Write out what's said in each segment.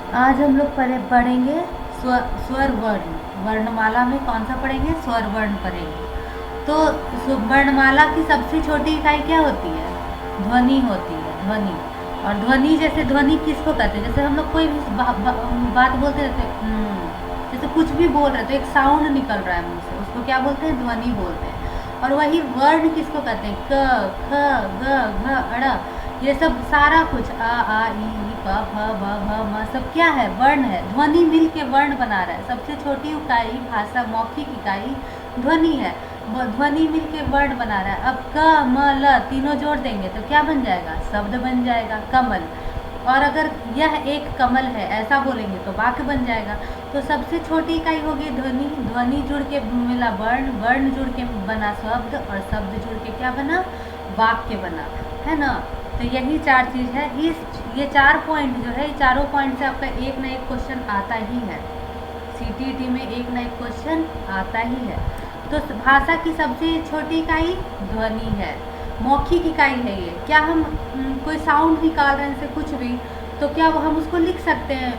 आज हम लोग पढ़ेंगे स्वर वर्ण। वर्णमाला में कौन सा पढ़ेंगे? स्वर वर्ण पढ़ेंगे। तो वर्णमाला की सबसे छोटी इकाई क्या होती है? ध्वनि होती है, ध्वनि। और ध्वनि, जैसे ध्वनि किसको कहते हैं? जैसे हम लोग कोई भी बात बोलते रहते हैं, जैसे कुछ भी बोल रहे तो एक साउंड निकल रहा है मुंह से, उसको क्या बोलते हैं? ध्वनि बोलते हैं। और वही वर्ण किसको कहते हैं? क, ख, ग, घ, अड़, ये सब सारा कुछ, आ ई प फ ब भ म, सब क्या है? वर्ण है। ध्वनि मिल के वर्ण बना रहा है। सबसे छोटी इकाई भाषा, मौखिक इकाई ध्वनि है। ध्वनि मिल के वर्ण बना रहा है। अब क, म, ल तीनों जोड़ देंगे तो क्या बन जाएगा? शब्द बन जाएगा, कमल। और अगर यह एक कमल है ऐसा बोलेंगे तो वाक्य बन जाएगा। तो सबसे छोटी इकाई होगी ध्वनि। ध्वनि जुड़ के मिला वर्ण, वर्ण जुड़ के बना शब्द, और शब्द जुड़ के क्या बना? वाक्य बना, है ना। तो यही चार चीज़ है। ये 4 पॉइंट जो है, चारों पॉइंट से आपका एक ना एक क्वेश्चन आता ही है। CTET में एक ना एक क्वेश्चन आता ही है। तो भाषा की सबसे छोटी इकाई ध्वनि है, मौखिक इकाई है ये। क्या हम कोई साउंड निकाल रहे हैं इनसे कुछ भी, तो क्या वो हम उसको लिख सकते हैं?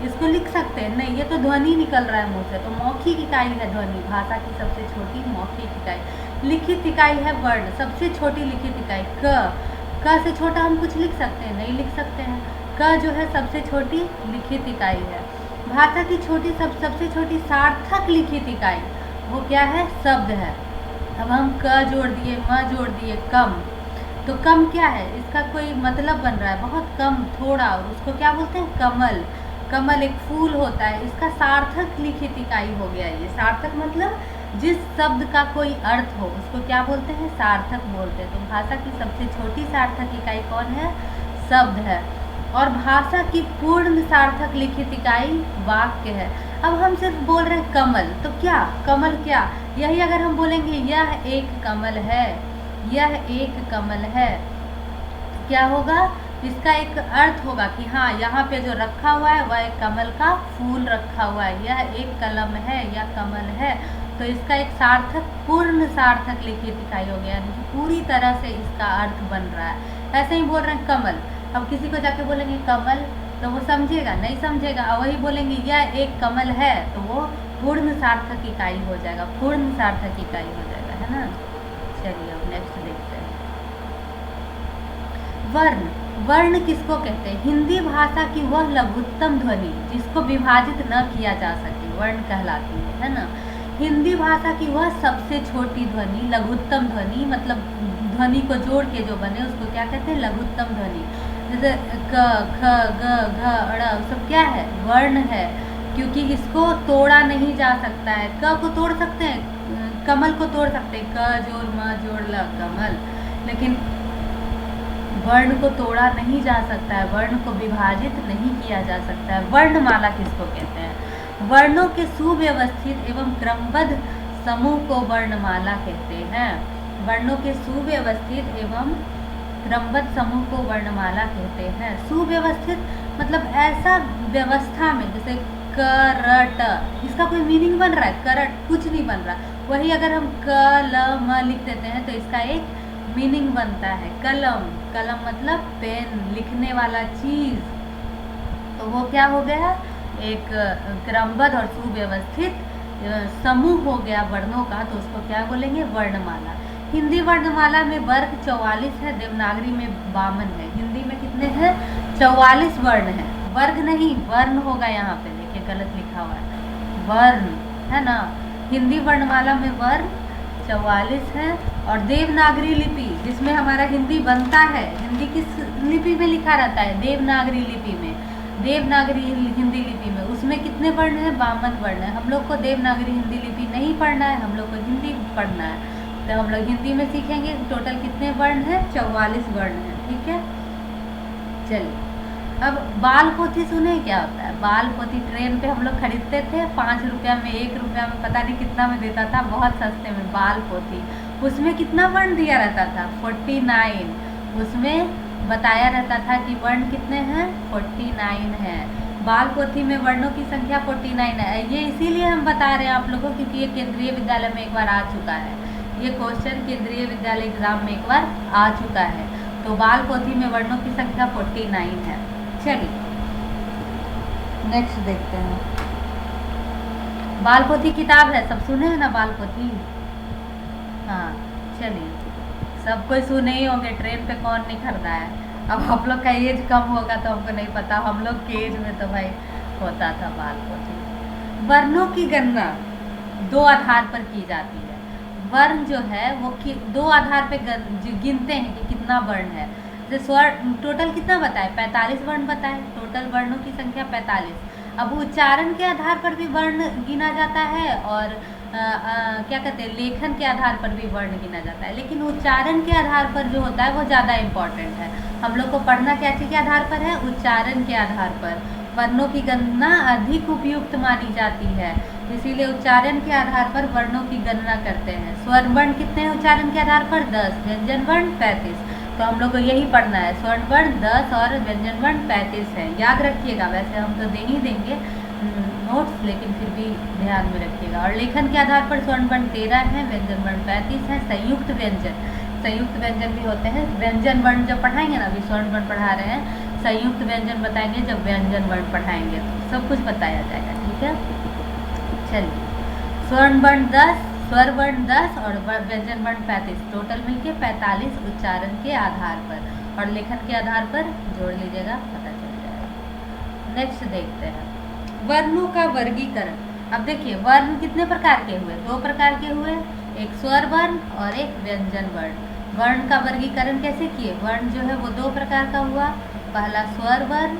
इसको लिख सकते हैं? नहीं, ये तो ध्वनि निकल रहा है मुंह से। तो मौखिक इकाई है ध्वनि, भाषा की सबसे छोटी मौखिक इकाई। लिखित इकाई है वर्ण, सबसे छोटी लिखित इकाई क से छोटा हम कुछ लिख सकते हैं? नहीं लिख सकते हैं। क जो है सबसे छोटी लिखित इकाई है। भाषा की सबसे छोटी सार्थक लिखित इकाई वो क्या है? शब्द है। अब हम क जोड़ दिए, म जोड़ दिए, कम। तो कम क्या है? इसका कोई मतलब बन रहा है बहुत कम, थोड़ा, और उसको क्या बोलते हैं? कमल। कमल एक फूल होता है। इसका सार्थक लिखित इकाई हो गया ये। सार्थक मतलब जिस शब्द का कोई अर्थ हो उसको क्या बोलते हैं? सार्थक बोलते हैं। तो भाषा की सबसे छोटी सार्थक इकाई कौन है? शब्द है। और भाषा की पूर्ण सार्थक लिखित इकाई वाक्य है। अब हम सिर्फ बोल रहे हैं कमल, तो क्या कमल? क्या यही अगर हम बोलेंगे यह एक कमल है, यह एक कमल है, तो क्या होगा? इसका एक अर्थ होगा कि हाँ, यहाँ पे जो रखा हुआ है वह एक कमल का फूल रखा हुआ है, यह एक कलम है या कमल है। तो इसका एक सार्थक, पूर्ण सार्थक लिखित इकाई हो गया, यानी कि पूरी तरह से इसका अर्थ बन रहा है। ऐसे ही बोल रहे हैं कमल। अब किसी को जाके बोलेंगे कमल, तो वो समझेगा? नहीं समझेगा। और वही बोलेंगे यह एक कमल है, तो वो पूर्ण सार्थक इकाई हो जाएगा, पूर्ण सार्थक इकाई हो जाएगा, है ना। चलिए अब नेक्स्ट देखते हैं। वर्ण। वर्ण किसको कहते हैं? हिंदी भाषा की वह लघुत्तम ध्वनि जिसको विभाजित न किया जा सके, वर्ण कहलाती है ना। हिंदी भाषा की वह सबसे छोटी ध्वनि, लघुत्तम ध्वनि, मतलब ध्वनि को जोड़ के जो बने उसको क्या कहते हैं? लघुत्तम ध्वनि। जैसे क, ख, ग, घ, अड़, सब क्या है? वर्ण है, क्योंकि इसको तोड़ा नहीं जा सकता है। क को तोड़ सकते हैं, कमल को तोड़ सकते हैं, क जोड़ म जोड़ ल कमल, लेकिन वर्ण को तोड़ा नहीं जा सकता है, वर्ण को विभाजित नहीं किया जा सकता है। वर्णमाला किसको कहते हैं? वर्णों के सुव्यवस्थित एवं क्रमबद्ध समूह को वर्णमाला कहते हैं। वर्णों के सुव्यवस्थित एवं क्रमबद्ध समूह को वर्णमाला कहते हैं। सुव्यवस्थित मतलब ऐसा व्यवस्था में, जैसे करट, इसका कोई मीनिंग बन रहा है? करट कुछ नहीं बन रहा। वही अगर हम कलम लिख देते हैं तो इसका एक मीनिंग बनता है। कलम, कलम मतलब पेन, लिखने वाला चीज। तो वो क्या हो गया? एक क्रमबद्ध और सुव्यवस्थित समूह हो गया वर्णों का, तो उसको क्या बोलेंगे? वर्णमाला। हिंदी वर्णमाला में वर्ग 44 है, देवनागरी में 52 है। हिंदी में कितने हैं? 44 वर्ण है। वर्ग नहीं, वर्ण होगा यहाँ पे, देखिए गलत लिखा हुआ है, वर्ण, है ना। हिंदी वर्णमाला में वर्ण 44 है। और देवनागरी लिपि जिसमें हमारा हिंदी बनता है, हिंदी किस लिपि में लिखा रहता है? देवनागरी लिपि में। देवनागरी हिंदी लिपि में उसमें कितने वर्ण हैं? 52 वर्ण है। हम लोग को देवनागरी हिंदी लिपि नहीं पढ़ना है, हम लोग को हिंदी पढ़ना है। तो हम लोग हिंदी में सीखेंगे टोटल कितने वर्ण हैं? 44 वर्ण हैं, ठीक है। चलिए अब बाल पोथी सुने क्या होता है? बाल पोथी ट्रेन पे हम लोग खरीदते थे, 5 रुपया में, 1 रुपया में, पता नहीं कितना में देता था, बहुत सस्ते में बाल पोथी। उसमें कितना वर्ण दिया रहता था? 49। उसमें बताया रहता था कि वर्ण कितने हैं? 49 है। बाल पोथी में वर्णों की संख्या 49 है। ये इसीलिए हम बता रहे हैं आप लोगों को, क्योंकि ये केंद्रीय विद्यालय में एक बार आ चुका है। ये क्वेश्चन केंद्रीय विद्यालय एग्जाम में एक बार आ चुका है। तो बाल पोथी में वर्णों की संख्या 49 है। चलिए नेक्स्ट देखते हैं। बाल पोथी किताब है, सब सुने हैं ना बाल पोथी? हाँ, चलिए, सब कोई सुने ही होंगे, ट्रेन पे कौन नहीं खरीदा है। अब आप लोग का एज कम होगा तो हमको नहीं पता, हम लोग के एज में तो भाई होता था बाल पोथी। वर्णों की गणना दो आधार पर की जाती है। वर्ण जो है वो दो आधार पे गिनते हैं कि कितना वर्ण है। जैसे स्वर टोटल कितना बताए, 45 वर्ण बताए, टोटल वर्णों की संख्या 45। अब उच्चारण के आधार पर भी वर्ण गिना जाता है और क्या कहते हैं, लेखन के आधार पर भी वर्ण गिना जाता है। लेकिन उच्चारण के आधार पर जो होता है वो ज़्यादा इम्पॉर्टेंट है। हम लोग को पढ़ना क्या चीज़ के आधार पर है, उच्चारण के आधार पर वर्णों की गणना अधिक उपयुक्त मानी जाती है, इसीलिए उच्चारण के आधार पर वर्णों की गणना करते हैं। स्वर्ण वर्ण कितने हैं उच्चारण के आधार पर? 10, व्यंजन वर्ण 35। तो हम लोग को यही पढ़ना है, स्वर्ण वर्ण 10 और व्यंजन वर्ण 35 है। याद रखिएगा, वैसे हम तो दे ही देंगे नोट्स, लेकिन फिर भी ध्यान में रखिएगा। और लेखन के आधार पर स्वर्ण वर्ण 13 है, व्यंजन वर्ण 35 है। संयुक्त व्यंजन भी होते हैं। व्यंजन वर्ण जब पढ़ाएंगे ना, अभी स्वर्ण वर्ण पढ़ा रहे हैं, संयुक्त व्यंजन बताएंगे जब व्यंजन वर्ण पढ़ाएंगे, तो सब कुछ बताया जाएगा, ठीक है। चलिए, स्वर्ण वर्ण 10, स्वर वर्ण 10 और व्यंजन वर्ण 35, टोटल मिलके 45 उच्चारण के आधार पर, और लेखन के आधार पर जोड़ लीजिएगा, पता चल जाएगा। नेक्स्ट देखते हैं वर्णों का वर्गीकरण। अब देखिए, वर्ण कितने प्रकार के हुए? 2 प्रकार के हुए, एक स्वर वर्ण और एक व्यंजन वर्ण। वर्ण का वर्गीकरण कैसे किए? वर्ण जो है वो 2 प्रकार का हुआ, पहला स्वर वर्ण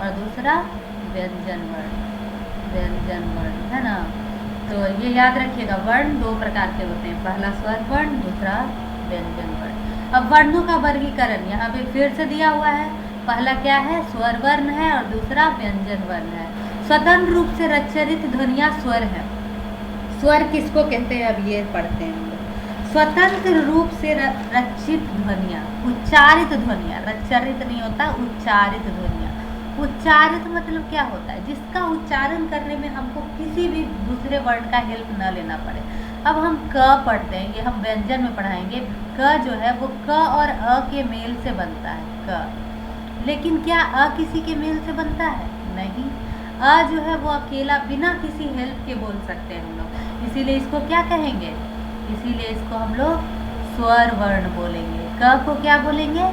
और दूसरा व्यंजन वर्ण है ना। तो ये याद रखिएगा, वर्ण 2 प्रकार के होते हैं, पहला स्वर वर्ण, दूसरा व्यंजन वर्ण। अब वर्णों का वर्गीकरण यहाँ पे फिर से दिया हुआ है। पहला क्या है? स्वर वर्ण है और दूसरा व्यंजन वर्ण है। स्वतंत्र रूप से रचरित ध्वनियाँ स्वर है। स्वर किसको कहते हैं, अब ये पढ़ते हैं हम लोग। स्वतंत्र रूप से रचित ध्वनियाँ, उच्चारित ध्वनियाँ, रचरित नहीं होता, उच्चारित ध्वनियाँ। उच्चारित मतलब क्या होता है? जिसका उच्चारण करने में हमको किसी भी दूसरे वर्ड का हेल्प न लेना पड़े। अब हम क पढ़ते हैं, ये हम व्यंजन में पढ़ाएंगे। क जो है वो क और अ के मेल से बनता है, क। लेकिन क्या अ किसी के मेल से बनता है? नहीं। अ जो है वो अकेला बिना किसी हेल्प के बोल सकते हैं हम लोग, इसीलिए इसको क्या कहेंगे? इसीलिए इसको हम लोग स्वर वर्ण बोलेंगे। क को क्या बोलेंगे?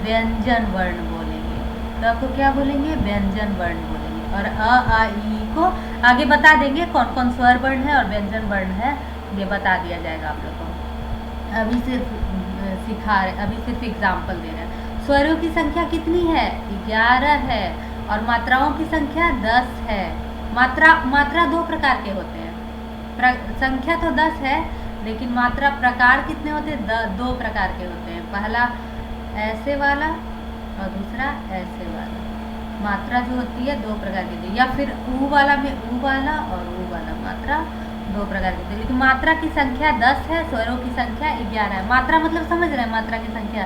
व्यंजन वर्ण बोलेंगे। क को क्या बोलेंगे? व्यंजन वर्ण बोलेंगे। और अ आ ई को आगे बता देंगे कौन कौन स्वर वर्ण है और व्यंजन वर्ण है, ये बता दिया जाएगा आप लोग को। अभी सिर्फ एग्जाम्पल दे रहे हैं। स्वरों की संख्या कितनी है? 11 है और मात्राओं की संख्या 10 है। मात्रा 2 प्रकार के होते हैं। संख्या तो 10 है, लेकिन मात्रा प्रकार कितने होते हैं? 2 प्रकार के होते हैं, पहला ऐसे वाला और दूसरा ऐसे वाला। मात्रा जो होती है 2 प्रकार की होती है, या फिर ऊ वाला में ऊ वाला और ऊ वाला, मात्रा 2 प्रकार की होती है। लेकिन मात्रा की संख्या 10 है, स्वरों की संख्या 11 है। मात्रा मतलब समझ रहे हैं? मात्रा की संख्या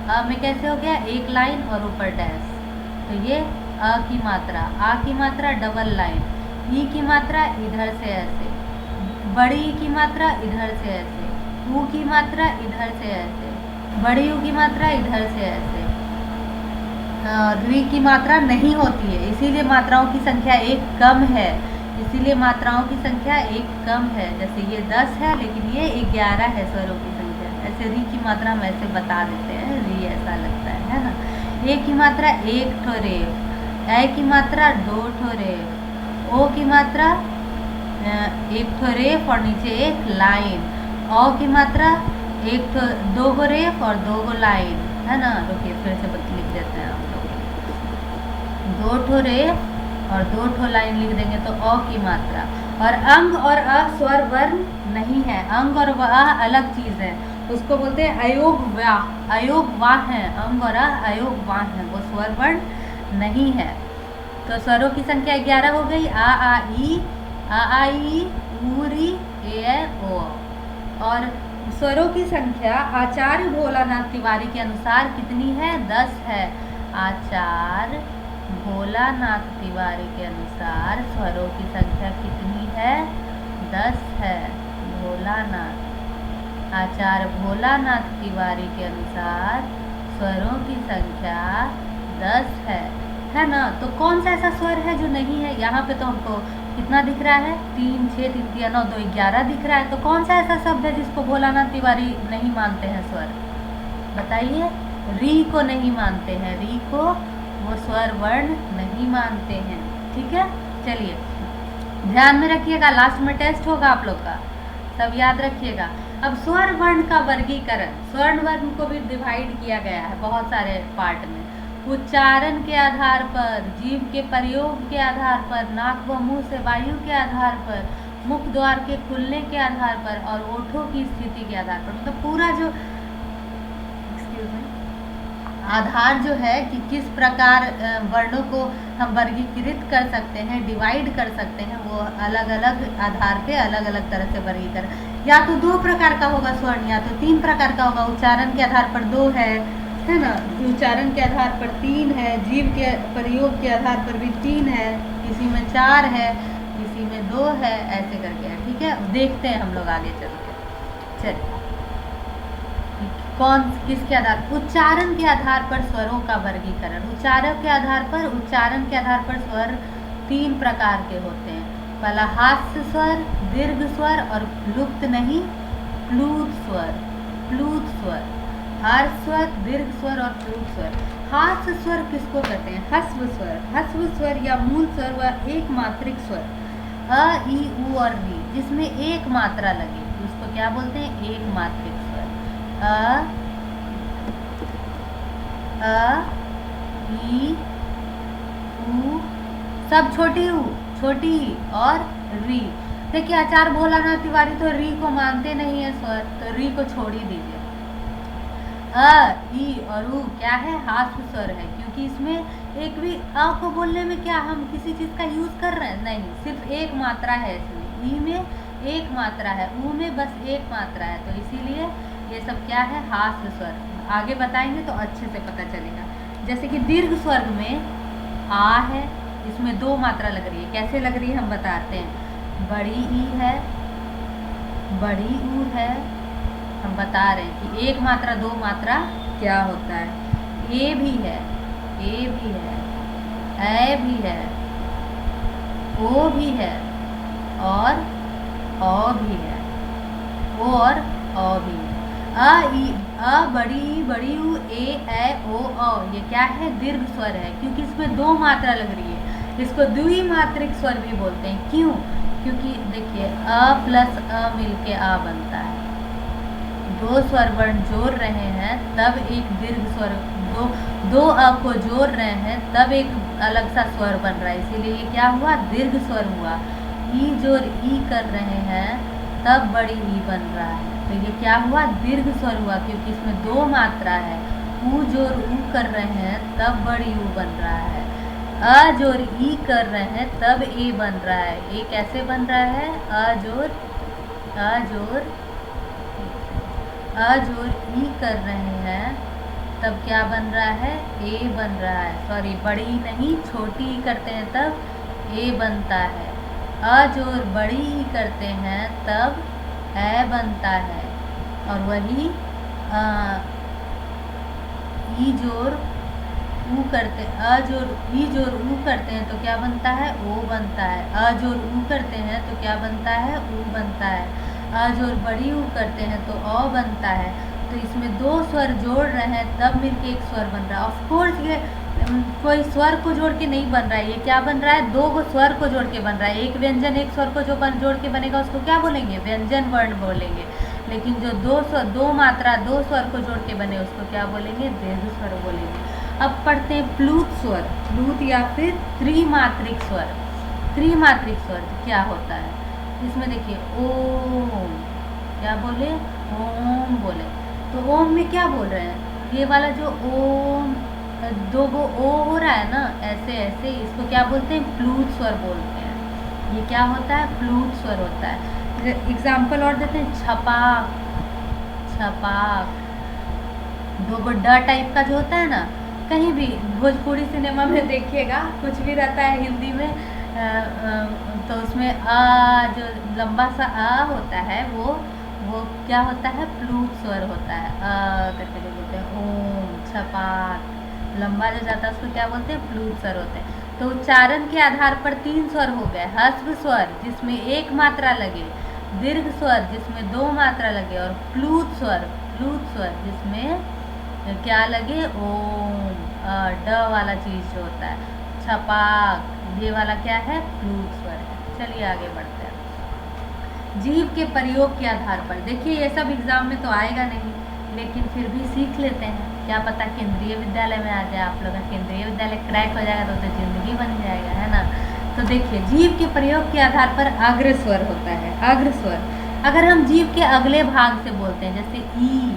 अ में कैसे हो गया? 1 लाइन और ऊपर डैश, तो ये अ की मात्रा। आ की मात्रा डबल लाइन, ई की मात्रा इधर से ऐसे, बड़ी ई की मात्रा इधर से ऐसे, ऊ की मात्रा इधर से ऐसे, बड़ी ऊ की मात्रा इधर से ऐसे, री की मात्रा नहीं होती है, इसीलिए मात्राओं की संख्या 1 कम है। इसीलिए मात्राओं की संख्या 1 कम है। जैसे ये 10 है लेकिन ये 11 है स्वरों की संख्या। ऐसे री की मात्रा हम ऐसे बता देते हैं, री ऐसा लगता है ना। ए की मात्रा 1 ठो रेफ, ए की मात्रा 2 ठो रेफ, ओ की मात्रा 1 ठो रेफ और नीचे 1 लाइन, औ की मात्रा 2 गो रेफ और 2 गो लाइन, है ना। रुकिए फिर से लिख देते हैं हम लोग, 2 ठो रेफ और 2 ठो लाइन लिख देंगे तो अ की मात्रा। और अंग और अ स्वर वर्ण नहीं है, अंग और अ अलग चीज़ है, उसको बोलते हैं अयोग वाह है। अंग और अ अयोग वाह है, वो स्वर वर्ण नहीं है। तो स्वरों की संख्या 11 हो गई, आ ई ऊ री ए ओ। और स्वरों की संख्या आचार्य भोलानाथ तिवारी के अनुसार कितनी है? 10 है। आचार्य भोलानाथ तिवारी के अनुसार स्वरों की संख्या कितनी है? 10 है। आचार्य भोलानाथ तिवारी के अनुसार स्वरों की संख्या 10 है। है ना। तो कौन सा ऐसा स्वर है जो नहीं है? यहाँ पे तो हमको कितना दिख रहा है? 3 6 3 3 9 2 11 दिख रहा है। तो कौन सा ऐसा शब्द है जिसको भोलानाथ तिवारी नहीं मानते हैं स्वर? बताइए। री को नहीं मानते हैं, री को वो स्वर वर्ण नहीं मानते हैं। ठीक है, चलिए ध्यान में रखिएगा, लास्ट में टेस्ट होगा आप लोग का, सब याद रखिएगा। अब स्वर वर्ण का वर्गीकरण, स्वर्ण वर्ण को भी डिवाइड किया गया है बहुत सारे पार्ट में। उच्चारण के आधार पर, जीभ के प्रयोग के आधार पर, नाक व मुंह से वायु के आधार पर, मुख द्वार के खुलने के आधार पर और ओठों की स्थिति के आधार पर, मतलब पूरा जो आधार जो है कि किस प्रकार वर्णों को हम वर्गीकृत कर सकते हैं, डिवाइड कर सकते हैं, वो अलग अलग आधार पे अलग अलग तरह से वर्गीकरण। या तो 2 प्रकार का होगा स्वर्ण, या तो 3 प्रकार का होगा। उच्चारण के आधार पर 2 है ना, उच्चारण के आधार पर 3 है, जीभ के प्रयोग के आधार पर भी 3 है, किसी में 4 है, किसी में 2 है, ऐसे करके है। ठीक है, देखते हैं हम लोग आगे चल के। चलिए कौन किसके आधार? उच्चारण के आधार पर स्वरों का वर्गीकरण। उच्चारण के आधार पर स्वर 3 प्रकार के होते हैं। पहला हास्य स्वर, दीर्घ स्वर और लुप्त नहीं प्लूत स्वर। प्लूत स्वर, हास्य स्वर, दीर्घ स्वर और प्लूत स्वर। हास्य स्वर किसको कहते हैं? हस्व स्वर। हस्व स्वर या मूल स्वर वह एक मात्रिक स्वर अ, ई, उ और री जिसमें एक मात्रा लगे, उसको क्या बोलते हैं? एक मात्रिक स्वर। अ, ई, उ, सब छोटी ऊ, छोटी ई और री। देखिए आचार्य भोलानाथ तिवारी तो री को मानते नहीं है स्वर, तो री को छोड़ ही दीजिए। अ, ई और उ क्या है? हास्य स्वर है, क्योंकि इसमें एक भी अ को बोलने में क्या हम किसी चीज़ का यूज़ कर रहे हैं? नहीं, सिर्फ एक मात्रा है इसमें। ई में एक मात्रा है, उ में बस एक मात्रा है, तो इसीलिए ये सब क्या है? हास्य स्वर। आगे बताएंगे तो अच्छे से पता चलेगा। जैसे कि दीर्घ स्वर में आ है, इसमें 2 मात्रा लग रही है। कैसे लग रही है हम बताते हैं। बड़ी ई है, बड़ी ऊ है, हम बता रहे हैं कि एक मात्रा 2 मात्रा क्या होता है। ए भी है, ए भी है, ए भी है, ओ भी है और अ भी है, और अ भी है। अ, ई, अ, बड़ी ई, बड़ी ऊ, ए ओ अ, ये क्या है? दीर्घ स्वर है, क्योंकि इसमें 2 मात्रा लग रही है। इसको द्विमात्रिक स्वर भी बोलते हैं। क्यों? क्योंकि देखिए अ प्लस अ मिलके आ बनता है। 2 स्वर वर्ण जोड़ रहे हैं तब एक दीर्घ स्वर, दो अ को जोड़ रहे हैं तब एक अलग सा स्वर बन रहा है, इसीलिए ये क्या हुआ? दीर्घ स्वर हुआ। ई जोड़ ई कर रहे हैं तब बड़ी ई बन रहा है, तो ये क्या हुआ? दीर्घ स्वर हुआ, क्योंकि इसमें 2 मात्रा है। ऊ जोड़ ऊ कर रहे हैं तब बड़ी ऊ बन रहा है। अ जोड़ ई कर रहे हैं तब ए बन रहा है। ए कैसे बन रहा है? अ जोड़ ई कर रहे हैं तब क्या बन रहा है? ए बन रहा है। सॉरी, बड़ी नहीं छोटी ई करते हैं तब ए बनता है। अ जोड़ बड़ी ई करते हैं तब ए बनता है, और वही ई जोड़ ऊ करते, अ जोड़ ई जोड़ ऊ करते हैं तो क्या बनता है? ओ बनता है। अ जोड़ ऊ करते हैं तो क्या बनता है? ऊ बनता है। अ जोड़ बड़ी ऊ करते हैं तो अ बनता है। तो इसमें 2 स्वर जोड़ रहे हैं तब मिलके एक स्वर बन रहा है। ऑफ कोर्स ये कोई स्वर को जोड़ के नहीं बन रहा है, ये क्या बन रहा है? 2 स्वर को जोड़ के बन रहा है। एक व्यंजन एक स्वर को जो जोड़ के बनेगा उसको क्या बोलेंगे? व्यंजन वर्ण बोलेंगे। लेकिन जो 2 मात्रा 2 स्वर को जोड़ के बने उसको क्या बोलेंगे? दीर्घ स्वर बोलेंगे। अब पढ़ते हैं प्लूत स्वर, प्लूत या फिर त्रिमात्रिक स्वर। त्रिमात्रिक स्वर क्या होता है? इसमें देखिए ओम, क्या बोले? ओम बोले, तो ओम में क्या बोल रहे हैं? ये वाला जो ओम 2 गो ओ हो रहा है ना, ऐसे ऐसे, इसको क्या बोलते हैं? प्लूत स्वर बोलते हैं। ये क्या होता है? प्लूत स्वर होता है। एग्जाम्पल और देते हैं। छपाक, छपाक, 2 गो ड टाइप का जो होता है ना, कहीं भी भोजपुरी सिनेमा में देखिएगा कुछ भी रहता है हिंदी में, तो उसमें आ जो लंबा सा आ होता है वो क्या होता है? प्लूत स्वर होता है। करके जो बोलते हैं ओम, छपाक, लंबा जो जाता है उसको क्या बोलते हैं, प्लूत स्वर होते हैं। तो उच्चारण के आधार पर 3 स्वर हो गए, ह्रस्व स्वर जिसमें 1 मात्रा लगे, दीर्घ स्वर जिसमें 2 मात्रा लगे, और प्लूत स्वर जिसमें क्या लगे, ओम, ड वाला चीज जो होता है, छपाक, ये वाला क्या है, प्लूत स्वर है। चलिए आगे बढ़ते हैं। जीव के प्रयोग के आधार पर, देखिए ये सब एग्जाम में तो आएगा नहीं, लेकिन फिर भी सीख लेते हैं, क्या पता केंद्रीय विद्यालय में आ जाए। आप लोग का केंद्रीय विद्यालय क्रैक हो जाएगा तो जिंदगी बन जाएगा, है ना। तो देखिए जीव के प्रयोग के आधार पर अग्रस्वर होता है। अग्रस्वर अगर हम जीव के अगले भाग से बोलते हैं, जैसे ई,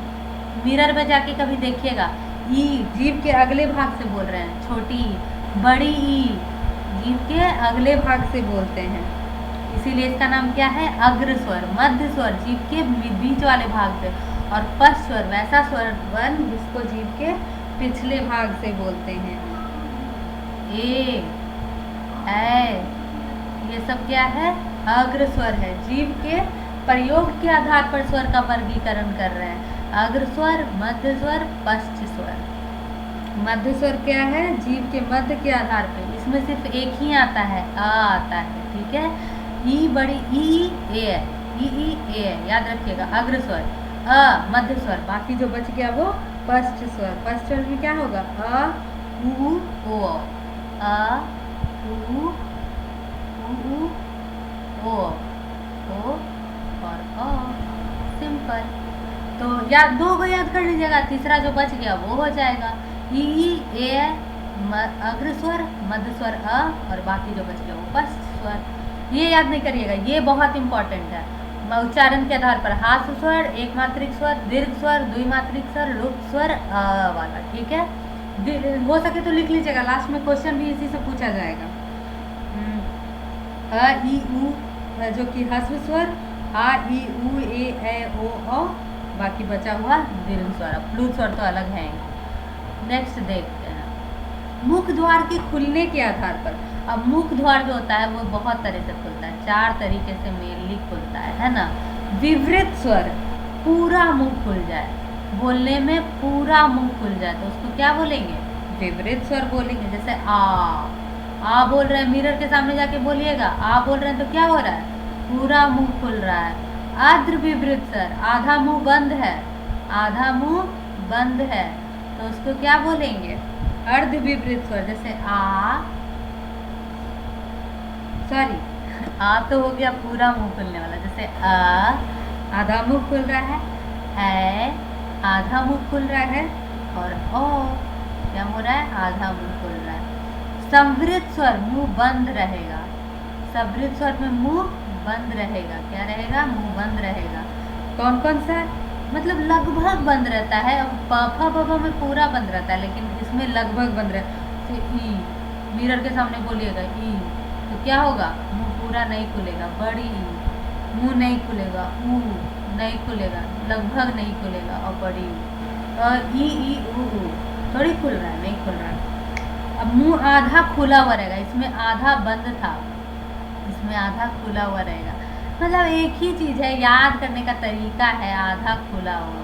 मिरर में जाके कभी देखिएगा, ई जीव के अगले भाग से बोल रहे हैं, छोटी बड़ी ई जीव के अगले भाग से बोलते हैं, इसीलिए इसका नाम क्या है, अग्रस्वर। मध्य स्वर जीव के बीच वाले भाग से, और पश्च स्वर वैसा स्वर वन जिसको जीव के पिछले भाग से बोलते हैं। ए ये सब क्या है, अग्रस्वर है। जीव के प्रयोग के आधार पर स्वर का वर्गीकरण कर रहे हैं, अग्रस्वर, मध्य स्वर, पश्च स्वर। मध्य स्वर क्या है, जीव के मध्य के आधार पर, इसमें सिर्फ एक ही आता है, अ आता है, ठीक है। ई बड़ी ई ए है, ई ए है, याद रखिएगा। अग्रस्वर अ, मध्य स्वर, बाकी जो बच गया वो पश्च स्वर। पश्च स्वर में क्या होगा, अ उ ओ, अ उ ओ और अ, सिंपल। तो याद, 2 को याद कर लीजिएगा, तीसरा जो बच गया वो हो जाएगा ई ए, अग्रस्वर, मध्य स्वर अ, और बाकी जो बच गया वो पश्च स्वर। ये याद नहीं करिएगा, ये बहुत इंपॉर्टेंट है। उच्चारण के आधार पर ह्रस्व स्वर, एक मात्रिक स्वर, दीर्घ स्वर, द्विमात्रिक स्वर, लुप्त स्वर, अ वाला, ठीक है। हो सके तो लिख लीजिएगा, लास्ट में क्वेश्चन भी इसी से पूछा जाएगा। अ ई उ जो कि ह्रस्व स्वर, आ ई उ ए ओ औ, बाकी बचा हुआ दीर्घ स्वर। प्लूत स्वर तो अलग है। नेक्स्ट देखते हैं, मुख द्वार के खुलने के आधार पर। अब मुख द्वार जो होता है वो बहुत तरह से खुलता है, 4 तरीके से मेनली खुलता है ना। विवृत स्वर, पूरा मुंह खुल जाए, बोलने में पूरा मुंह खुल जाए तो उसको क्या बोलेंगे, विवृत स्वर बोलेंगे। जैसे आ बोल रहे हैं, मिरर के सामने जाके बोलिएगा, आ बोल रहे हैं तो क्या हो रहा है, पूरा मुंह खुल रहा है। अर्ध विवृत स्वर, आधा मुंह बंद है, आधा मुंह बंद है तो उसको क्या बोलेंगे, अर्ध विवृत स्वर। जैसे आ तो हो गया पूरा मुंह खुलने वाला, जैसे अ आधा मुंह खुल रहा है, ए आधा मुंह खुल रहा है, और ओ क्या हो रहा है, आधा मुंह खुल रहा है। संवृत स्वर मुंह बंद रहेगा, संवृत स्वर में मुंह बंद रहेगा, क्या रहेगा, मुंह बंद रहेगा। कौन कौन सा, मतलब लगभग बंद रहता है, प में पूरा बंद रहता है, लेकिन इसमें लगभग बंद रहता है। ई, मिरर के सामने बोलिएगा ई, तो क्या होगा, मुंह पूरा नहीं खुलेगा, बड़ी ई, मुंह नहीं खुलेगा, ऊ नहीं खुलेगा, लगभग नहीं खुलेगा, और बड़ी ई ऊ थोड़ी खुल रहा है, नहीं खुल रहा है। अब मुंह आधा खुला हुआ रहेगा, इसमें आधा बंद था, इसमें आधा खुला हुआ रहेगा। मतलब एक ही चीज़ है, याद करने का तरीका है, आधा खुला हुआ,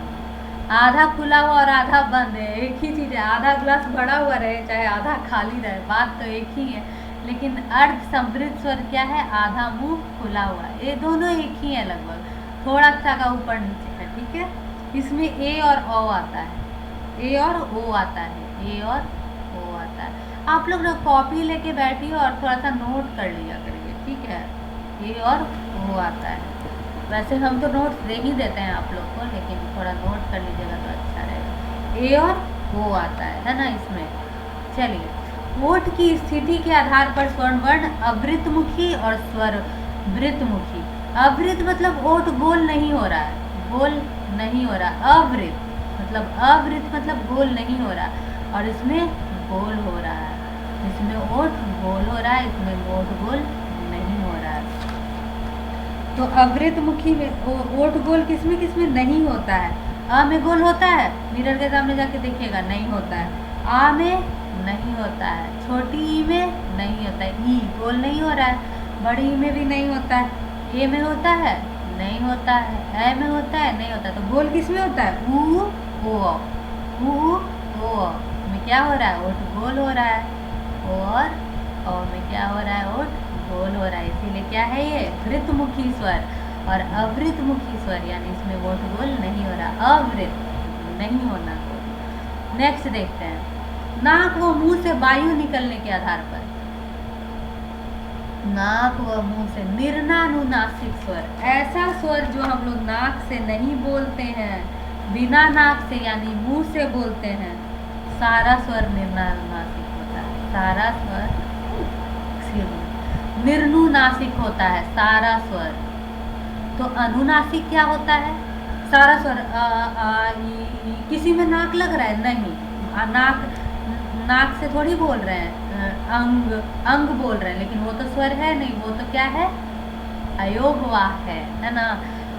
आधा खुला हुआ और आधा बंद है, एक ही चीज़ है। आधा ग्लास भरा हुआ रहे चाहे आधा खाली रहे, बात तो एक ही है, लेकिन अर्ध समृद्ध स्वर क्या है, आधा मुंह खुला हुआ, ये दोनों एक ही है लगभग, थोड़ा सा का ऊपर नीचे है, ठीक है। इसमें ए और ओ आता है, ए और ओ आता है, ए और ओ आता है। आप लोग ना कॉपी लेके बैठिए और थोड़ा सा नोट कर लिया करिए, ठीक है। ए और ओ आता है, वैसे हम तो नोट्स दे ही देते हैं आप लोग को, लेकिन थोड़ा नोट कर लीजिएगा तो अच्छा रहेगा। ए और ओ आता है ना इसमें। चलिए, ओठ की स्थिति के आधार पर स्वर्ण वर्ण अवृतमुखी और स्वर वृतमुखी। अवृत मतलब ओठ गोल नहीं हो रहा है, गोल नहीं हो रहा। अवृत मतलब गोल नहीं हो रहा, और इसमें गोल हो रहा है, इसमें ओठ गोल हो रहा है, इसमें ओठ गोल नहीं हो रहा है। तो अवृतमुखी में ओठ गोल किसमें किसमें नहीं होता है। अ में गोल होता है, मिरर के सामने जाके देखिएगा, नहीं होता है। आ में नहीं होता है, छोटी ई में नहीं होता है, ई गोल नहीं हो रहा है, बड़ी ई में भी नहीं होता है, ए में होता है नहीं होता है, ए में होता है नहीं होता है। तो गोल किस में होता है, ऊ ओ में में क्या हो रहा है, ओठ गोल हो रहा है, और औ में क्या हो रहा है, ओठ गोल हो रहा है, इसीलिए क्या है ये वृत्तमुखी स्वर। और अवृतमुखी स्वर यानी इसमें ओठ गोल नहीं हो रहा, अवृत नहीं होना। नेक्स्ट देखते हैं, नाक व मुंह से वायु निकलने के आधार पर, नाक व मुंह से निर्नानुनासिक स्वर, ऐसा स्वर जो हम लोग नाक से नहीं बोलते हैं, बिना नाक से यानी मुंह से बोलते हैं, सारा स्वर निर्नानुनासिक होता है, सारा स्वर निर्नुनासिक होता है, सारा स्वर। तो अनुनासिक क्या होता है, सारा स्वर किसी में नाक लग रहा है, नहीं, नाक से थोड़ी बोल रहे हैं, अंग बोल रहे हैं, लेकिन वो तो स्वर है नहीं, वो तो क्या है, अयोगवाह है ना।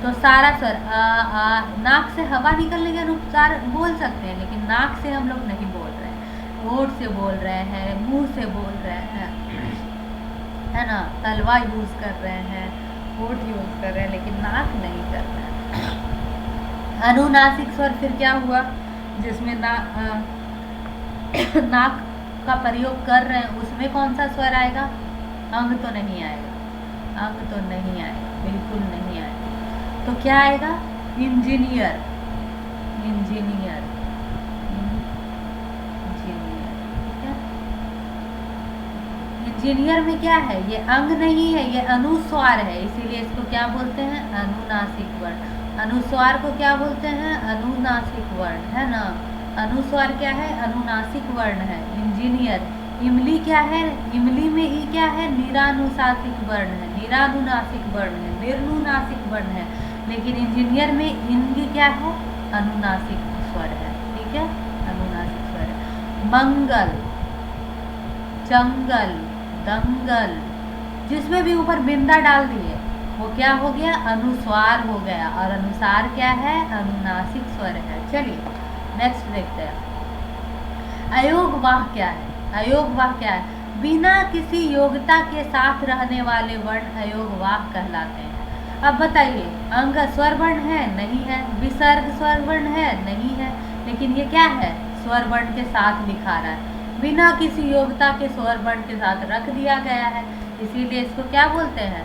तो सारा स्वर नाक से हवा निकलने के अनुसार बोल सकते हैं, लेकिन नाक से हम लोग नहीं बोल रहे हैं, होठ से बोल रहे हैं, मुंह से बोल रहे हैं, है ना, तलवा यूज कर रहे हैं, होठ यूज कर रहे हैं, लेकिन नाक नहीं कर रहे हैं। अनुनासिक स्वर फिर क्या हुआ, जिसमें नाक का प्रयोग कर रहे हैं, उसमें कौन सा स्वर आएगा, अंग तो नहीं आएगा, अंग तो नहीं आएगा, बिल्कुल नहीं आएगा। तो क्या आएगा, इंजीनियर, इंजीनियर, इंजीनियर में क्या है, ये अंग नहीं है, ये अनुस्वार है, इसीलिए इसको क्या बोलते हैं, अनुनासिक वर्ण। अनुस्वार को क्या बोलते हैं, अनुनासिक वर्ण, है ना। अनुस्वार क्या है, अनुनासिक वर्ण है। इंजीनियर, इमली क्या है, इमली में ई क्या है, निरानुनासिक वर्ण है, निरानुनासिक वर्ण है, निर्नुनासिक वर्ण है, लेकिन इंजीनियर में इनकी क्या है, अनुनासिक स्वर है, ठीक है, अनुनासिक स्वर है। मंगल, जंगल, दंगल, जिसमें भी ऊपर बिंदा डाल दिए वो क्या हो गया, अनुस्वार हो गया, और अनुसार क्या है, अनुनासिक स्वर है। चलिए नेक्स्ट देखते हैं, अयोगवाह क्या है, अयोगवाह क्या है, बिना किसी योग्यता के साथ रहने वाले वर्ण अयोगवाह कहलाते हैं। अब बताइए, अंग स्वर वर्ण है, नहीं है, विसर्ग स्वर वर्ण है, नहीं है, लेकिन ये क्या है, स्वर वर्ण के साथ लिखा रहा है, बिना किसी योग्यता के स्वर वर्ण के साथ रख दिया गया है, इसीलिए इसको क्या बोलते हैं,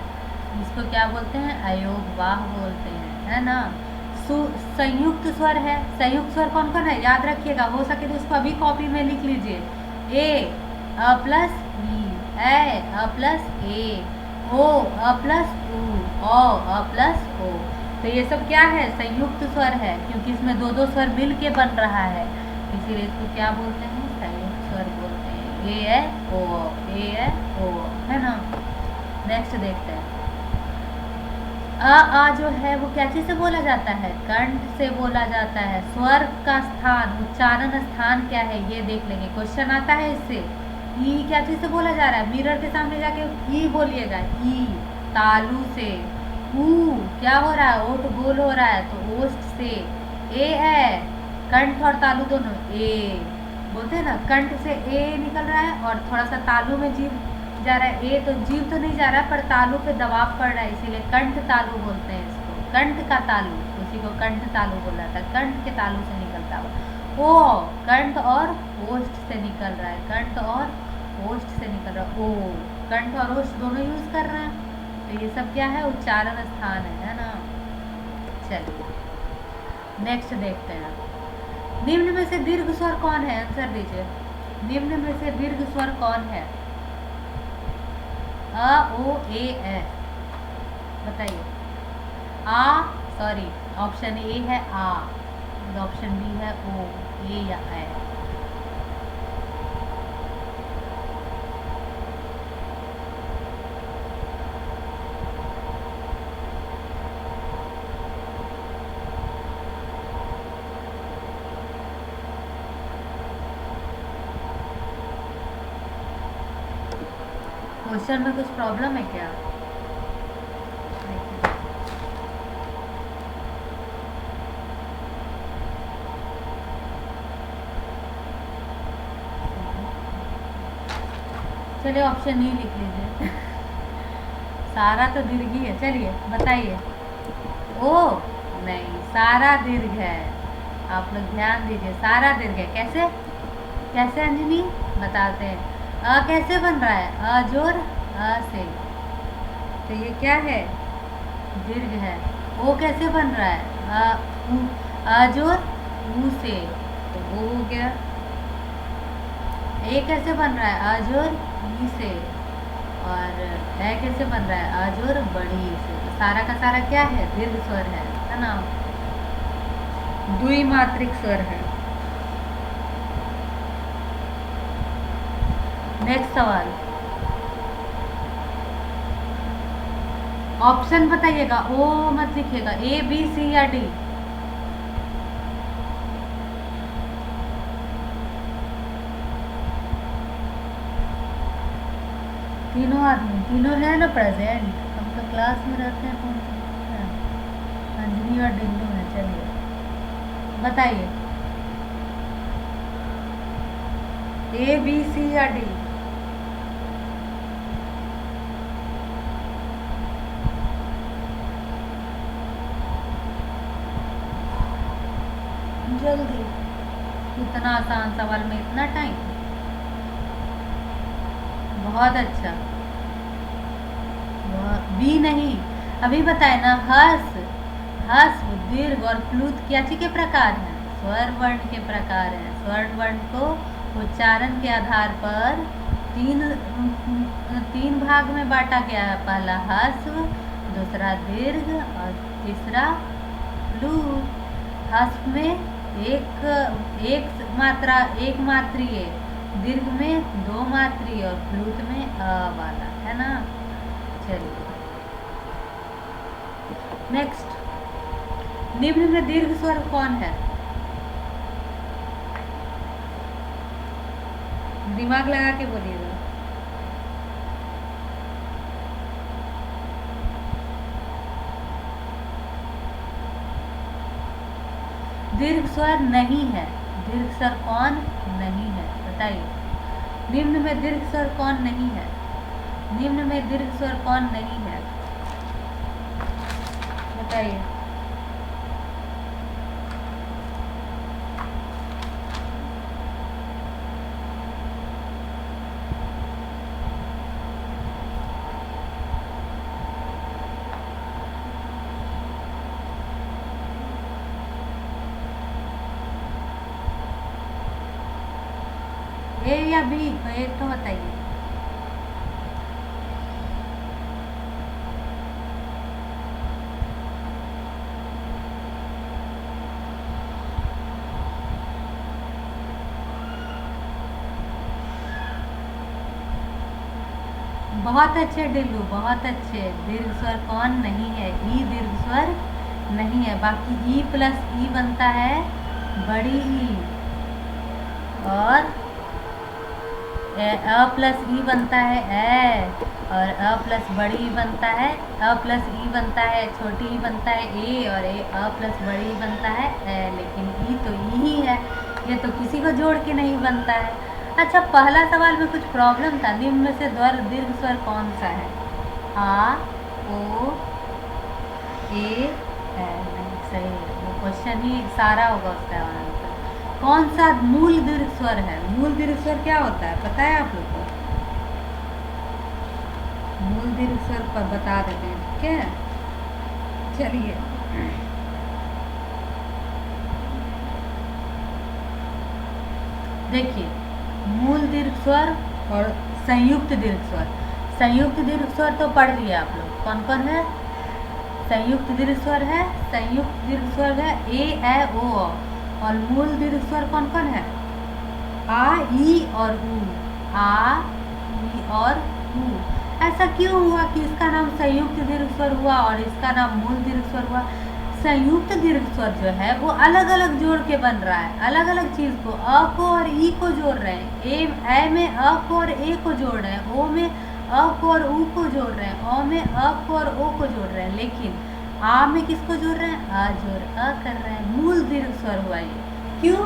इसको क्या बोलते हैं, अयोगवाह बोलते हैं, है ना। संयुक्त स्वर है, संयुक्त स्वर कौन कौन है, याद रखिएगा, हो सके तो उसको अभी कॉपी में लिख लीजिए, ए अ प्लस ई, ए अ प्लस ए, ओ अ प्लस ऊ, ओ अ प्लस ओ। तो ये सब क्या है, संयुक्त स्वर है, क्योंकि इसमें दो दो स्वर मिल के बन रहा है, इसीलिए इसको क्या बोलते हैं, संयुक्त स्वर बोलते हैं। ए है ओ, ए है ओ, है ना। नेक्स्ट देखते हैं, आ जो है वो क्या चीज से बोला जाता है, कंठ से बोला जाता है। स्वर का स्थान, उच्चारण स्थान क्या है, ये देख लेंगे, क्वेश्चन आता है इससे। ई क्या चीज से बोला जा रहा है, मिरर के सामने जाके ई बोलिएगा, ई तालू से। ऊ क्या हो रहा है, ओठ गोल हो रहा है, तो ओष्ठ से। ए है कंठ और तालू दोनों, ए बोलते हैं ना, कंठ से ए निकल रहा है और थोड़ा सा तालू में जीभ जा रहा है, ए तो जीभ तो नहीं जा रहा है पर तालू पे दबाव पड़ रहा है, इसीलिए कंठ तालु बोलते हैं इसको, कंठ का तालु, उसी को कंठ तालु बोला था, कंठ के तालु से निकलता हुआ। ओ कंठ और ओष्ठ से निकल रहा है, कंठ और ओष्ठ से निकल रहा है, ओ कंठ और ओष्ठ दोनों यूज कर रहे हैं, तो ये सब क्या है, उच्चारण स्थान है ना। चलिए नेक्स्ट देखते हैं, निम्न में से दीर्घ स्वर कौन है, आंसर दीजिए, निम्न में से दीर्घ स्वर कौन है, अ ओ ए ए, बताइए। आ सॉरी, ऑप्शन ए है आ, ऑप्शन बी है ओ, ए या ए। क्वेश्चन में कुछ प्रॉब्लम है क्या, चलिए ऑप्शन ई लिख लीजिए सारा तो दीर्घ ही है, चलिए बताइए। ओ नहीं, सारा दीर्घ है, आप लोग ध्यान दीजिए, सारा दीर्घ है, कैसे, कैसे अंजनी बताते हैं। अ कैसे बन रहा है, अ जोर अ से, तो ये क्या है, दीर्घ है। ओ कैसे बन रहा है, अ उ, अ जोर ऊ से, तो वो हो गया। ए कैसे बन रहा है, अ जोर ई से, और ए कैसे बन रहा है, अ जोर बड़ी ई से। तो सारा का सारा क्या है, दीर्घ स्वर है ना, द्विमात्रिक स्वर है। नेक्स्ट सवाल, ऑप्शन बताइएगा, ओ मत लिखिएगा, ए बी सी या डी। तीनों आदमी, तीनों है ना प्रेजेंट, हम तो क्लास में रहते हैं, कौन सा है? अंजनी और डिल्लू है। चलिए बताइए, ए बी सी या डी। जल्दी, इतना आसान सवाल में इतना टाइम, बहुत अच्छा। बी नहीं, अभी बताए ना, हर्ष, हस्व, दीर्घ और प्लुत क्या चीज के प्रकार हैं, स्वर वर्ण के प्रकार हैं। स्वर वर्ण को उच्चारण के आधार पर तीन भाग में बांटा गया है। पहला हस्व, दूसरा दीर्घ और तीसरा प्लुत। हस्व में एक मात्रा, एक मात्रीय, दीर्घ में दो मात्रीय और प्लुत में अ वाला, है ना। चलिए नेक्स्ट, निम्न में दीर्घ स्वर कौन है, दिमाग लगा के बोलिएगा। दीर्घ स्वर नहीं है, दीर्घ स्वर कौन नहीं है, बताइए। निम्न में दीर्घ स्वर कौन नहीं है, निम्न में दीर्घ स्वर कौन नहीं है, बताइए। ए या बी, एक तो बताइए। बहुत अच्छे डिल्लू, बहुत अच्छे। दीर्घ स्वर कौन नहीं है, ई दीर्घ स्वर नहीं है। बाकी ई प्लस ई बनता है बड़ी ई, और अ प्लस ई बनता है ए, और अ प्लस बड़ी ई बनता है, अ प्लस ई बनता है छोटी ई बनता है ए, और अ प्लस बड़ी ई बनता है ए। लेकिन ई तो ई ही है, ये तो किसी को जोड़ के नहीं बनता है। अच्छा, पहला सवाल में कुछ प्रॉब्लम था। निम्न में से दीर्घ स्वर कौन सा है, आ ओ ए नहीं, सही है, वो क्वेश्चन ही सारा होगा उसका आंसर। कौन सा मूल दीर्घ स्वर है, मूल दीर्घ स्वर क्या होता है पता है आप लोग को, मूल दीर्घ स्वर पर बता देते हैं, ठीक है। चलिए देखिए, मूल दीर्घ स्वर और संयुक्त दीर्घ स्वर। संयुक्त दीर्घ स्वर तो पढ़ लिए आप लोग, कौन कौन है, संयुक्त दीर्घ स्वर है, संयुक्त दीर्घ स्वर है ए ए ओ, और मूल दीर्घ स्वर कौन कौन है, आ ई और ऊ, आ ई और ऊ। ऐसा क्यों हुआ कि इसका नाम संयुक्त दीर्घ स्वर हुआ और इसका नाम मूल दीर्घ स्वर हुआ। संयुक्त दीर्घ स्वर जो है वो अलग अलग जोड़ के बन रहा है, अलग अलग चीज को, अ को और ई को जोड़ रहे हैं। ए में अ को और ए को जोड़ रहे हैं, ओ में अ को और ऊ को जोड़ रहे हैं, ओ में अ को और ओ को जोड़ रहे हैं। लेकिन आ में किसको जोड़ रहे हैं, आ जोड़ अ कर रहे हैं। मूल दीर्घ स्वर हुआ ये, क्यों,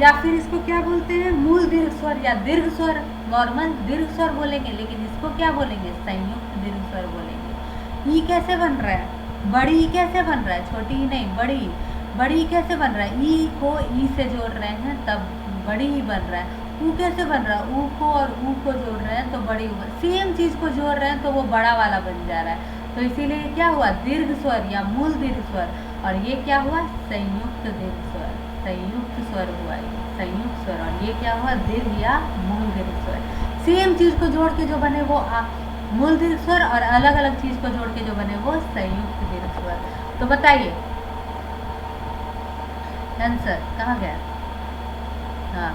या फिर इसको क्या बोलते हैं, मूल दीर्घ स्वर या दीर्घ स्वर। नॉर्मल दीर्घ स्वर बोलेंगे, लेकिन इसको क्या बोलेंगे, संयुक्त दीर्घ स्वर बोलेंगे। ई कैसे बन रहा है, बड़ी ई कैसे बन रहा है, छोटी ई नहीं, बड़ी, बड़ी कैसे बन रहा है, ई को ई से जोड़ रहे हैं तब बड़ी ई बन रहा है। ऊ कैसे बन रहा है, ऊ को और ऊ को जोड़ रहे हैं तो बड़ी ऊ, सेम चीज को जोड़ रहे हैं तो वो बड़ा वाला बन जा रहा है। तो इसीलिए क्या हुआ, दीर्घ स्वर या मूल दीर्घ स्वर। और ये क्या हुआ, संयुक्त दीर्घ स्वर, संयुक्त स्वर हुआ ये, संयुक्त स्वर। और ये क्या हुआ, दीर्घ या मूल दीर्घ स्वर। सेम चीज को जोड़ के जो बने वो मूल दीर्घ स्वर, और अलग अलग चीज को जोड़ के जो बने वो संयुक्त दीर्घ स्वर। तो बताइए आंसर कहाँ गया। हाँ,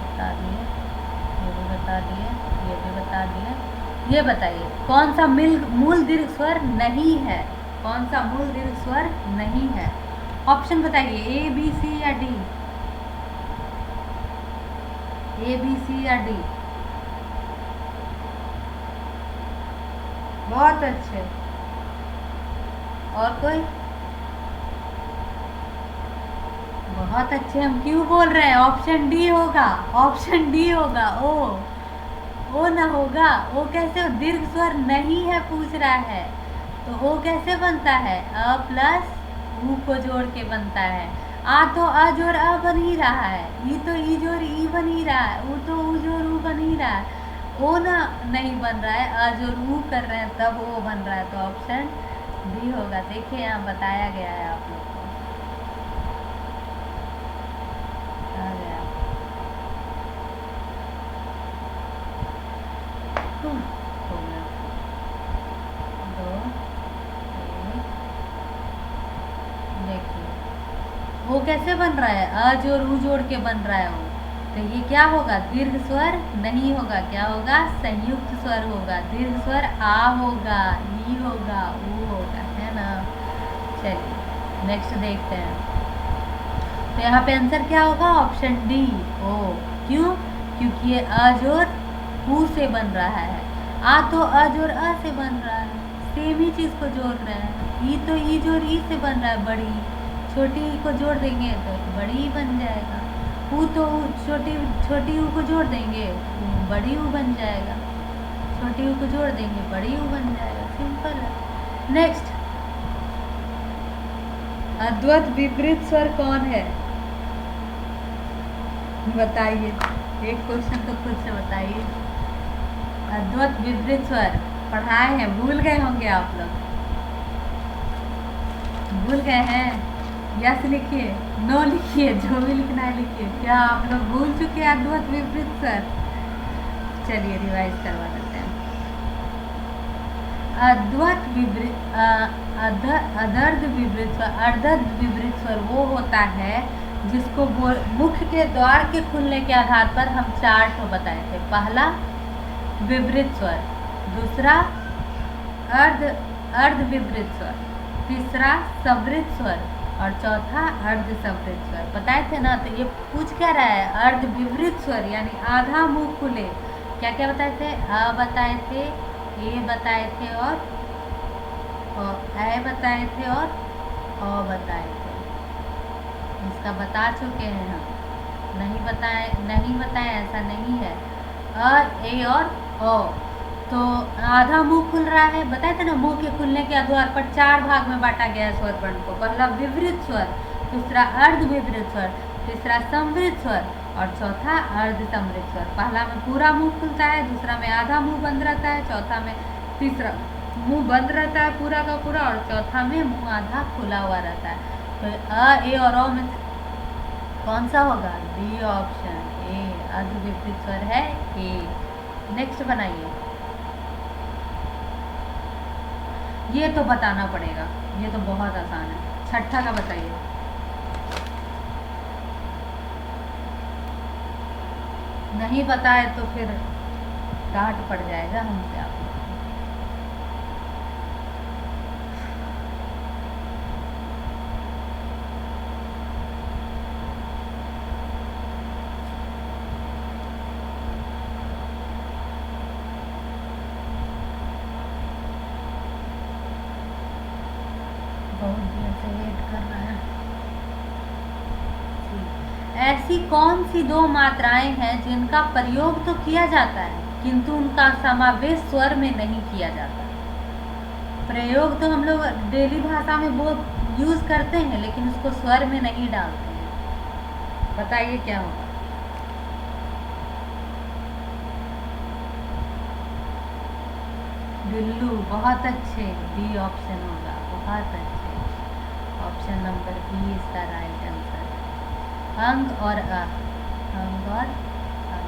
बता दिए, ये भी बता दिए, ये भी बता दिए। ये बताइए कौन सा मूल दीर्घ स्वर नहीं है, कौन सा मूल दीर्घ स्वर नहीं है। ऑप्शन बताइए, ए बी सी या डी, ए बी सी या डी। बहुत अच्छे। और कोई, बहुत अच्छे। हम क्यों बोल रहे हैं, ऑप्शन डी होगा, ऑप्शन डी होगा। ओ ना होगा, ओ कैसे, दीर्घ स्वर नहीं है पूछ रहा है, तो ओ कैसे बनता है, अ प्लस ऊ को जोड़ के बनता है। आ तो अ जोड़ अ बन ही रहा है, ई तो ई जोड़ ई बन ही रहा है, ऊ तो ऊ जोड़ ऊ बन ही रहा है। ओ ना नहीं बन रहा है, अ जोड़ ऊ कर रहे हैं तब ओ बन रहा है, तो ऑप्शन डी होगा। देखिए यहाँ बताया गया है आप लोग को, आ गया। हो गया, 2 1। देखिए वो कैसे बन रहा है, अ जोड़ ऊ जोड़ के बन रहा है वो, तो ये क्या होगा, दीर्घ स्वर नहीं होगा, क्या होगा, संयुक्त स्वर होगा। दीर्घ स्वर आ होगा, ई होगा, ऊ होगा, है ना। चलिए नेक्स्ट देखते हैं। तो यहाँ पे आंसर क्या होगा, ऑप्शन डी, ओ। क्यों, क्योंकि ये अ जोड़ ऊ से बन रहा है, आ तो अ जोड़ अ से बन रहा है, सेम ही चीज को जोड़ रहे हैं। ई तो ई जोड़ ई से बन रहा है, बड़ी, छोटी ई को जोड़ देंगे तो बड़ी ई बन जाएगा। ऊ तो छोटी ऊ को जोड़ देंगे, बड़ी ऊ बन जाएगा। छोटी ऊ को जोड़ देंगे, बड़ी ऊ बन जाएगा, सिंपल है। नेक्स्ट, अद्वत विपरीत स्वर कौन है, बताइए। एक क्वेश्चन तो खुद से बताइए। अद्वत विपरीत स्वर पढ़ाए हैं, भूल गए होंगे आप लोग, भूल गए हैं। यस लिखिए, नो लिखिए, जो भी लिखना है लिखिए। क्या आप लोग भूल चुके हैं अद्वत विपरीत स्वर। चलिए रिवाइज करवा देते हैं। अद्वत विपरीत अदर्ध विपरीत स्वर, अर्धद विपरीत स्वर वो होता है जिसको मुख के द्वार के खुलने के आधार पर हम 4 को बताए थे। पहला विपरीत स्वर, दूसरा अर्ध विपरीत स्वर, तीसरा सवृत स्वर, और चौथा अर्ध सवृत स्वर बताए थे ना। तो ये पूछ क्या रहा है, अर्ध विपरीत स्वर यानी आधा मुंह खुले। क्या क्या बताए थे, अ बताए थे, ए बताए थे, और ए बताए थे, और अ बताए थे। इसका बता चुके हैं हम, नहीं बताए ऐसा नहीं है। अ, ए और ओ। तो आधा मुंह खुल रहा है, बताए थे ना, मुंह के खुलने के आधार पर 4 भाग में बांटा गया है स्वर वर्ण को। पहला विपरीत स्वर, दूसरा अर्ध विपरीत स्वर, तीसरा समृद्ध स्वर, और चौथा अर्ध समृद्ध स्वर। पहला में पूरा मुंह खुलता है, दूसरा में आधा मुंह बंद रहता है, चौथा में, तीसरा मुंह बंद रहता है पूरा का पूरा, और चौथा में मुंह आधा खुला हुआ रहता है। तो अ, ए और ओ में कौन सा होगा, डी ऑप्शन, ए, अर्ध विपरीत स्वर है ए। नेक्स्ट बनाइए, ये तो बताना पड़ेगा, ये तो बहुत आसान है। छठा का बताइए। नहीं बताए तो फिर डांट पड़ जाएगा हमसे आप लोग। बहुत देर से वेट कर रहा है। ऐसी कौन सी 2 मात्राएं हैं जिनका प्रयोग तो किया जाता है किंतु उनका समावेश स्वर में नहीं किया जाता। प्रयोग तो हम लोग डेली भाषा में बहुत यूज करते हैं लेकिन उसको स्वर में नहीं डालते हैं। बताइए क्या होगा। बिल्लू, बहुत अच्छे, बी ऑप्शन होगा, बहुत अच्छे। Option number B is the right answer. अंग और अ, अंग और अ।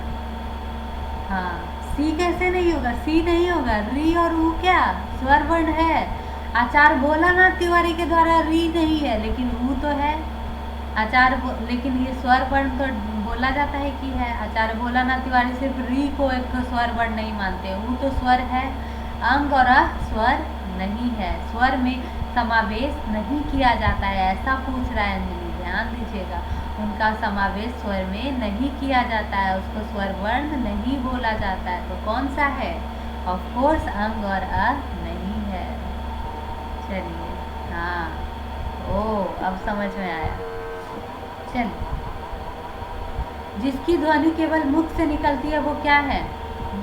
हाँ, सी कैसे नहीं होगा, सी नहीं होगा, री और ऊ क्या स्वर वर्ण है। आचार्य भोलानाथ तिवारी के द्वारा री नहीं है, लेकिन ऊ तो है। लेकिन ये स्वर वर्ण तो बोला जाता है कि है। आचार्य भोलानाथ तिवारी सिर्फ री को एक तो स्वर वर्ण नहीं मानते, ऊ तो स्वर है। अंग और अ स्वर नहीं है, स्वर में समावेश नहीं किया जाता है, ऐसा पूछ रहा है अंजलि, ध्यान दीजिएगा। उनका समावेश स्वर में नहीं किया जाता है, उसको स्वर वर्ण नहीं बोला जाता है। तो कौन सा है? ऑफ कोर्स अंग और अ नहीं है। चलिए, हाँ, ओ अब समझ में आया। चलिए, जिसकी ध्वनि केवल मुख से निकलती है वो क्या है?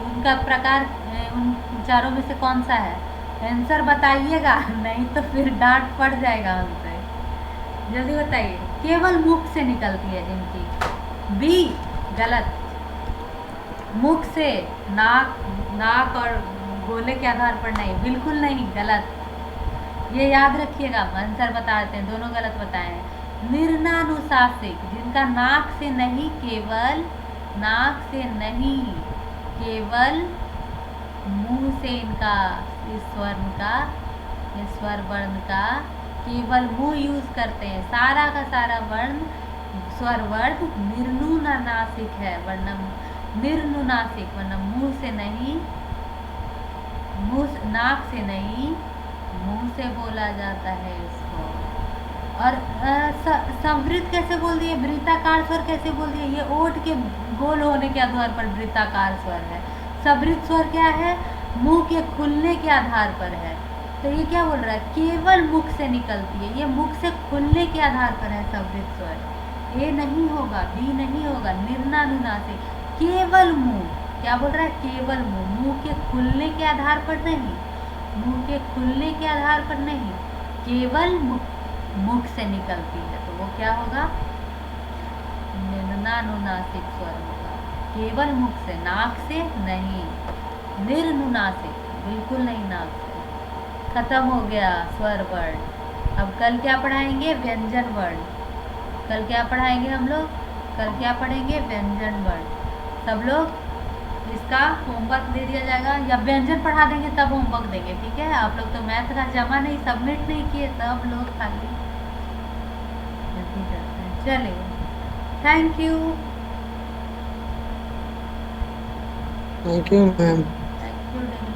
उनका प्रकार उन चारों में से कौन सा है? आंसर बताइएगा, नहीं तो फिर डांट पड़ जाएगा हमसे। जल्दी बताइए। केवल मुख से निकलती है जिनकी, बी गलत। मुख से, नाक, नाक और गोले के आधार पर नहीं, बिल्कुल नहीं, गलत। ये याद रखिएगा, आंसर बता देते हैं, दोनों गलत बताए हैं। निर्नानुशासिक, जिनका नाक से नहीं, केवल नाक से नहीं, केवल मुंह से इनका इस स्वर्ण का, इस स्वर वर्ण का केवल मुंह यूज करते हैं, सारा का सारा वर्ण स्वर वर्ण निर्नुनासिक है, वर्ण निर्नुनासिक, वर्ण मुंह से नहीं, मुंह नाक से नहीं, मुंह से बोला जाता है इसको। और संवृत कैसे बोल दिए, वृत्ताकार स्वर कैसे बोल दिए? ये ओठ के गोल होने के आधार पर वृत्ताकार स्वर है। संवृत स्वर क्या है? मुंह के खुलने के आधार पर है। तो ये क्या बोल रहा है? केवल मुख से निकलती है, ये मुख से खुलने के आधार पर है संवृत स्वर। ए नहीं होगा, बी नहीं होगा, निर्नानुनासिक, केवल मुंह। क्या बोल रहा है? केवल मुंह, मुंह के खुलने के आधार पर नहीं, मुंह के खुलने के आधार पर नहीं, केवल मुख से निकलती है। तो वो क्या होगा? निर्नानुनासिक स्वर होगा, केवल मुख से, नाक से नहीं। निर्नुनासिक, बिल्कुल नहीं नाक से। खत्म हो गया स्वर वर्ण। अब कल क्या पढ़ाएंगे? व्यंजन वर्ण। कल क्या पढ़ाएंगे हम लोग? कल क्या पढ़ेंगे? व्यंजन वर्ण। सब लोग इसका होमवर्क दे दिया जाएगा, या व्यंजन पढ़ा देंगे तब होमवर्क देंगे, ठीक है? आप लोग तो मैथ का जमा नहीं, सबमिट नहीं किए, सब लोग खाली जल्दी करते हैं। चलिए, thank you. Thank you ma'am. Thank you.